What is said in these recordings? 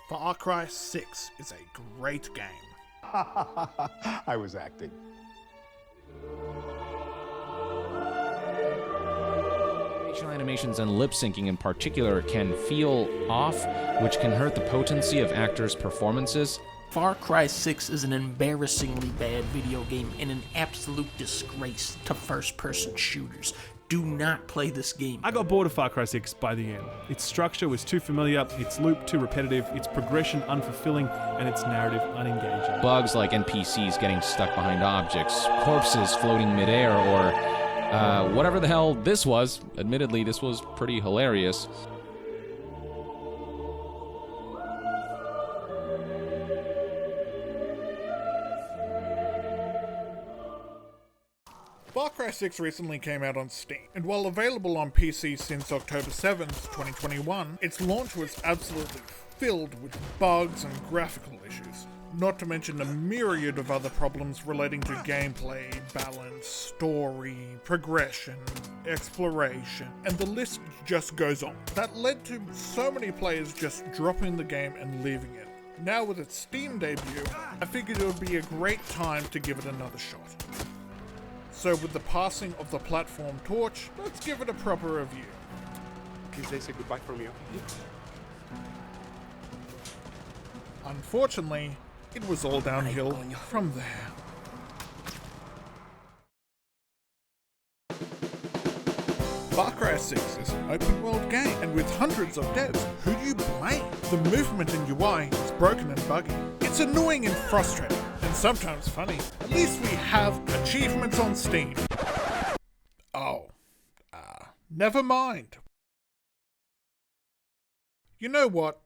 Far Cry 6 is a great game. I was acting. Facial animations and lip syncing in particular can feel off, which can hurt the potency of actors' performances. Far Cry 6 is an embarrassingly bad video game and an absolute disgrace to first-person shooters. Do not play this game. I got bored of Far Cry 6 by the end. Its structure was too familiar, its loop too repetitive, its progression unfulfilling, and its narrative unengaging. Bugs like NPCs getting stuck behind objects, corpses floating midair, or whatever the hell this was. Admittedly, this was pretty hilarious. Far Cry 6 recently came out on Steam, and while available on PC since October 7th, 2021, its launch was absolutely filled with bugs and graphical issues, not to mention a myriad of other problems relating to gameplay, balance, story, progression, exploration, and the list just goes on. That led to so many players just dropping the game and leaving it. Now with its Steam debut, I figured it would be a great time to give it another shot. So with the passing of the platform torch, let's give it a proper review. Please say goodbye from you. Unfortunately, it was all downhill from there. Far Cry 6 is an open world game, and with hundreds of devs, who do you blame? The movement in UI is broken and buggy. It's annoying and frustrating, and sometimes funny. At least we have achievements on Steam. Oh, never mind. You know what?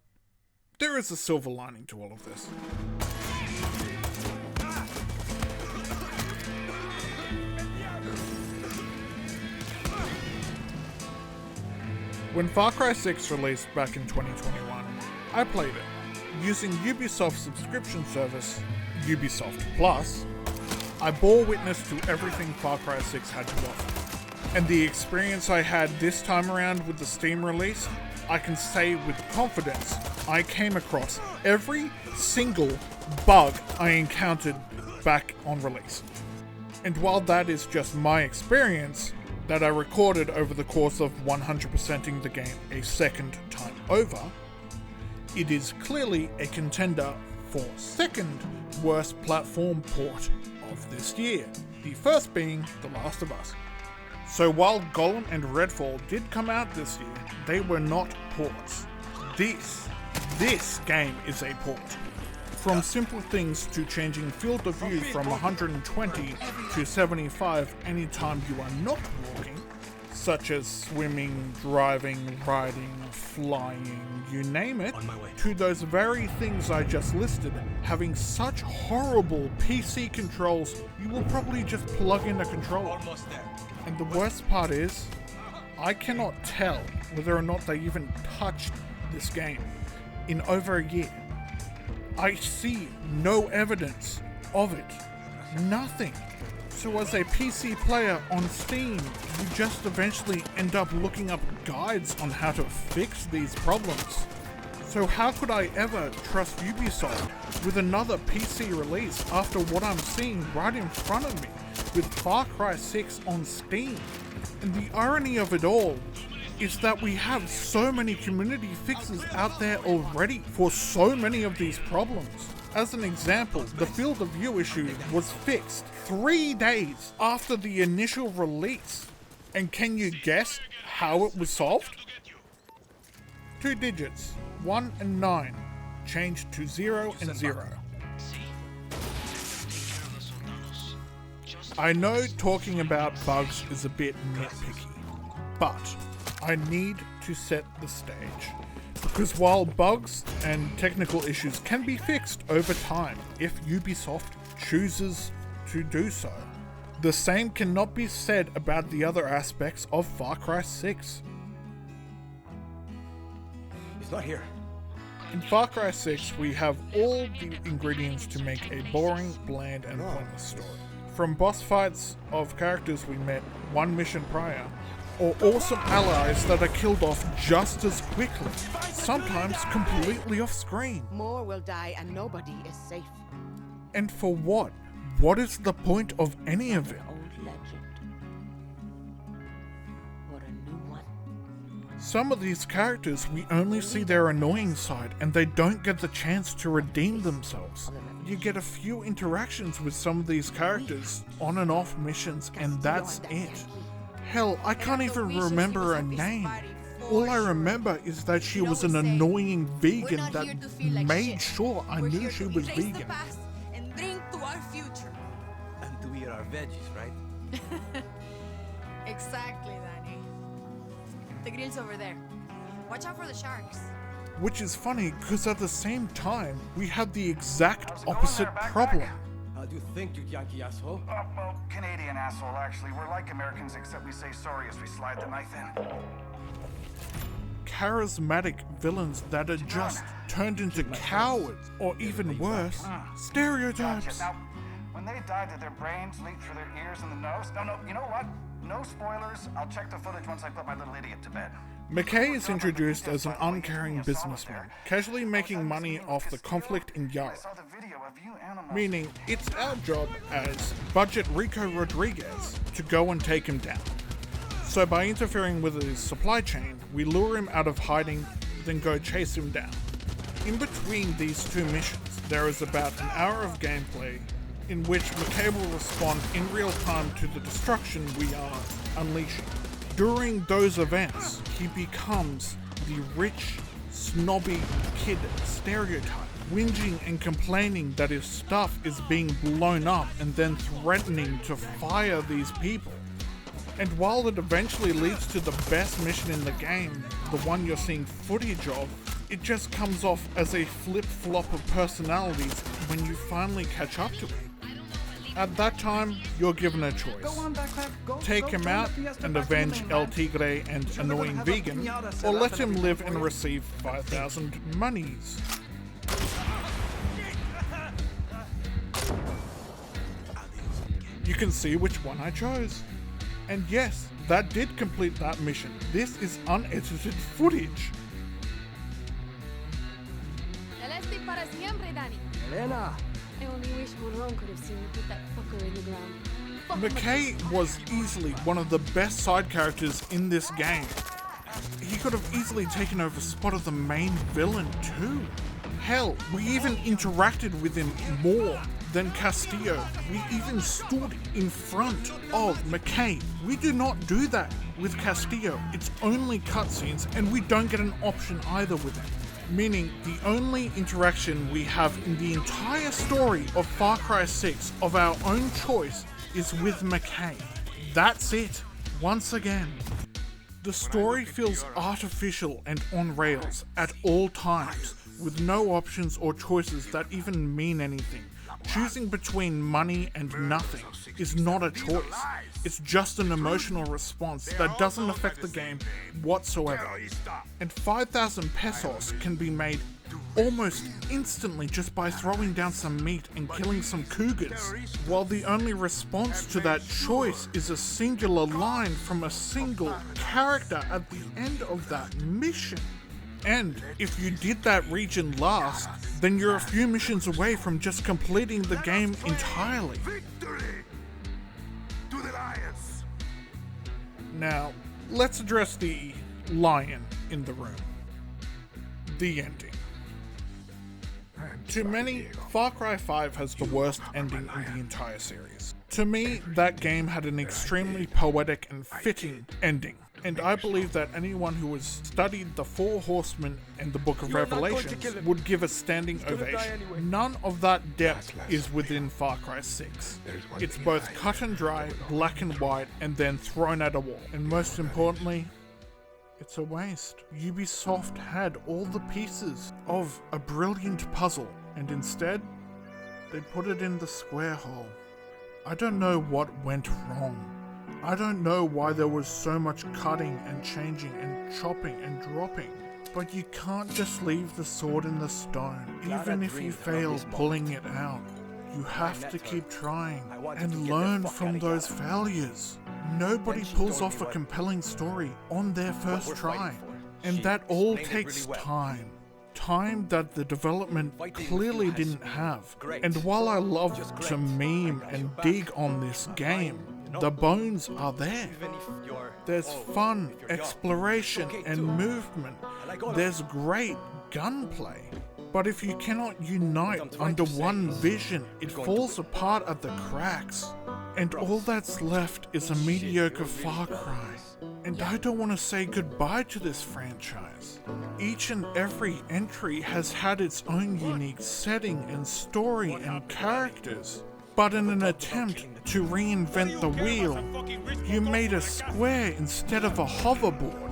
There is a silver lining to all of this. When Far Cry 6 released back in 2021, I played it. Using Ubisoft's subscription service, Ubisoft Plus, I bore witness to everything Far Cry 6 had to offer. And the experience I had this time around with the Steam release, I can say with confidence, I came across every single bug I encountered back on release. And while that is just my experience, that I recorded over the course of 100%ing the game a second time over, it is clearly a contender for second worst platform port of this year, the first being The Last of Us. So while Golem and Redfall did come out this year, they were not ports. This game is a port. From simple things to changing field of view from 120 to 75 anytime you are not walking, such as swimming, driving, riding, flying, you name it, to those very things I just listed, having such horrible PC controls, you will probably just plug in a controller. And the worst part is, I cannot tell whether or not they even touched this game in over a year. I see no evidence of it. Nothing. So as a PC player on Steam, you just eventually end up looking up guides on how to fix these problems. So how could I ever trust Ubisoft with another PC release after what I'm seeing right in front of me with Far Cry 6 on Steam? And the irony of it all is that we have so many community fixes out there already for so many of these problems. As an example, the field of view issue was fixed 3 days after the initial release. And can you guess how it was solved? 2 digits, 1 and 9, changed to 0 and 0. I know talking about bugs is a bit nitpicky, but I need to set the stage. Because while bugs and technical issues can be fixed over time if Ubisoft chooses to do so, the same cannot be said about the other aspects of Far Cry 6. He's not here. In Far Cry 6, we have all the ingredients to make a boring, bland, and pointless story. From boss fights of characters we met one mission prior, or awesome allies that are killed off just as quickly, sometimes completely off screen. More will die and nobody is safe. And for what? What is the point of any of it? Old legend. Or a new one. Some of these characters, we only see their annoying side and they don't get the chance to redeem themselves. You get a few interactions with some of these characters on and off missions and that's it. Hell, I can't even remember her name. All I remember is that she was an annoying vegan that made sure I knew she was vegan. And drink to our future. And to eat our veggies, right? Exactly, Danny. The grill's over there. Watch out for the sharks. Which is funny because at the same time, we had the exact opposite problem. How do you think, you Yankee asshole? Well, Canadian asshole, actually. We're like Americans, except we say sorry as we slide the knife in. Charismatic villains that are just turned into cowards, or even worse, stereotypes. Gotcha. Now, when they die, did their brains leak through their ears and the nose? No, you know what? No spoilers. I'll check the footage once I put my little idiot to bed. McKay is introduced as an uncaring businessman, casually making money off the conflict in Yarra. I saw the video of you animals. Meaning, it's our job as Budget Rico Rodriguez to go and take him down. So by interfering with his supply chain, we lure him out of hiding, then go chase him down. In between these two missions, there is about an hour of gameplay in which McKay will respond in real time to the destruction we are unleashing. During those events, he becomes the rich, snobby kid stereotype, whinging and complaining that his stuff is being blown up and then threatening to fire these people. And while it eventually leads to the best mission in the game, the one you're seeing footage of, it just comes off as a flip-flop of personalities when you finally catch up to him. At that time, you're given a choice. Take him out and avenge El Tigre and Annoying Vegan, or let him live and receive 5,000 monies. You can see which one I chose. And yes, that did complete that mission. This is unedited footage. Celeste para siempre, Danny. Elena! I only wish Moron could have seen you put that fucker in the ground. McKay was easily one of the best side characters in this game. He could have easily taken over the spot of the main villain too. Hell, we even interacted with him more than Castillo. We even stood in front of McKay. We do not do that with Castillo. It's only cutscenes and we don't get an option either with him. Meaning the only interaction we have in the entire story of Far Cry 6 of our own choice is with McKay. That's it, once again. The story feels artificial and on rails at all times, with no options or choices that even mean anything. Choosing between money and nothing is not a choice. It's just an emotional response that doesn't affect the game whatsoever. And 5,000 pesos can be made almost instantly just by throwing down some meat and killing some cougars, while the only response to that choice is a singular line from a single character at the end of that mission. And if you did that region last, then you're a few missions away from just completing the game entirely. Victory to the lions. Now, let's address the lion in the room. The ending. To many, Far Cry 5 has the worst ending in the entire series. To me, that game had an extremely poetic and fitting ending. And I believe that anyone who has studied the Four Horsemen and the Book of Revelations would give a standing ovation. None of that depth is within Far Cry 6. It's both cut and dry, black and white, and then thrown at a wall. And most importantly, it's a waste. Ubisoft had all the pieces of a brilliant puzzle, and instead, they put it in the square hole. I don't know what went wrong. I don't know why there was so much cutting and changing and chopping and dropping. But you can't just leave the sword in the stone. Even if you fail pulling it out, you have to keep trying and learn from those failures. nobody pulls off a compelling story on their first try. And that all takes time. Time that the development clearly didn't have. And while I love to meme and dig on this game, the bones are there. There's fun, exploration, and movement. There's great gunplay. But if you cannot unite under one vision, it falls apart at the cracks. And all that's left is a mediocre Far Cry. And I don't want to say goodbye to this franchise. Each and every entry has had its own unique setting and story and characters. But in an attempt to reinvent the wheel, you made a square instead of a hoverboard.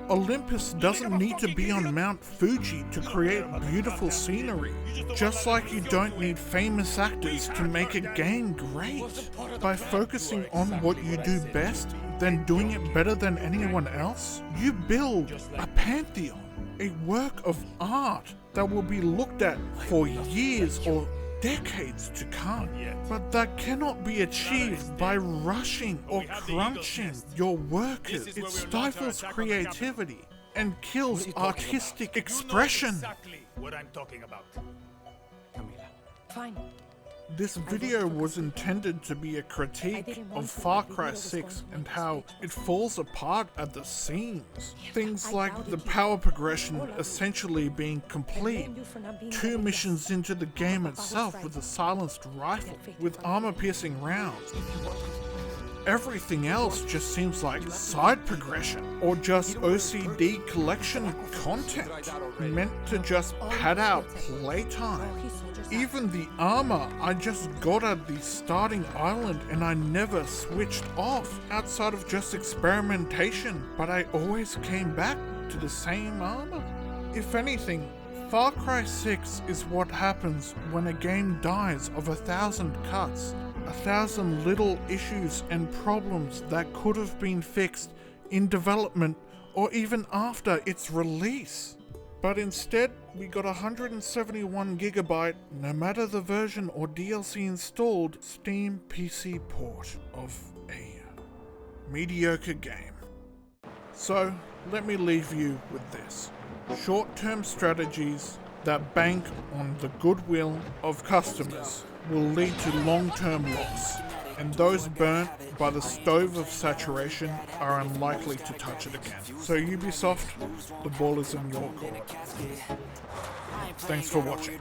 Olympus doesn't need to be on Mount Fuji to create beautiful scenery, just like you don't need famous actors to make a game great. By focusing on what you do best, then doing it better than anyone else, you build a pantheon, a work of art that will be looked at for years or decades to come. But that cannot be achieved by rushing or crunching your workers. It stifles creativity and kills artistic expression. Exactly what I'm talking about. Fine. This video was intended to be a critique of Far Cry 6 and how it falls apart at the seams. Things like the power progression essentially being complete, 2 missions into the game itself with a silenced rifle with armor-piercing rounds. Everything else just seems like side progression or just OCD collection content meant to just pad out playtime. Even the armor I just got at the starting island and I never switched off outside of just experimentation, but I always came back to the same armor. If anything, Far Cry 6 is what happens when a game dies of 1,000 cuts, 1,000 little issues and problems that could have been fixed in development or even after its release. But instead, we got 171GB, no matter the version or DLC installed, Steam PC port of a mediocre game. So, let me leave you with this. Short-term strategies that bank on the goodwill of customers will lead to long-term loss, and those burnt by the stove of saturation are unlikely to touch it again. So Ubisoft, the ball is in your court. Thanks for watching.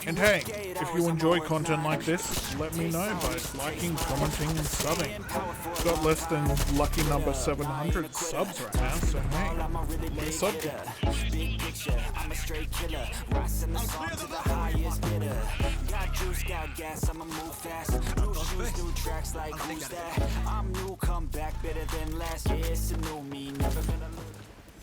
And hey, if you enjoy content like this, let me know by liking, commenting, and subbing. Got less than lucky number 700 subs right now, so hey, let's sub it. Big picture, I'm a straight killer. Rising the song to the highest bidder. Got juice, got gas, I'ma move fast. New shoes, new tracks like who's that? I'm new, come back better than last. Yeah, it's a new me, never been a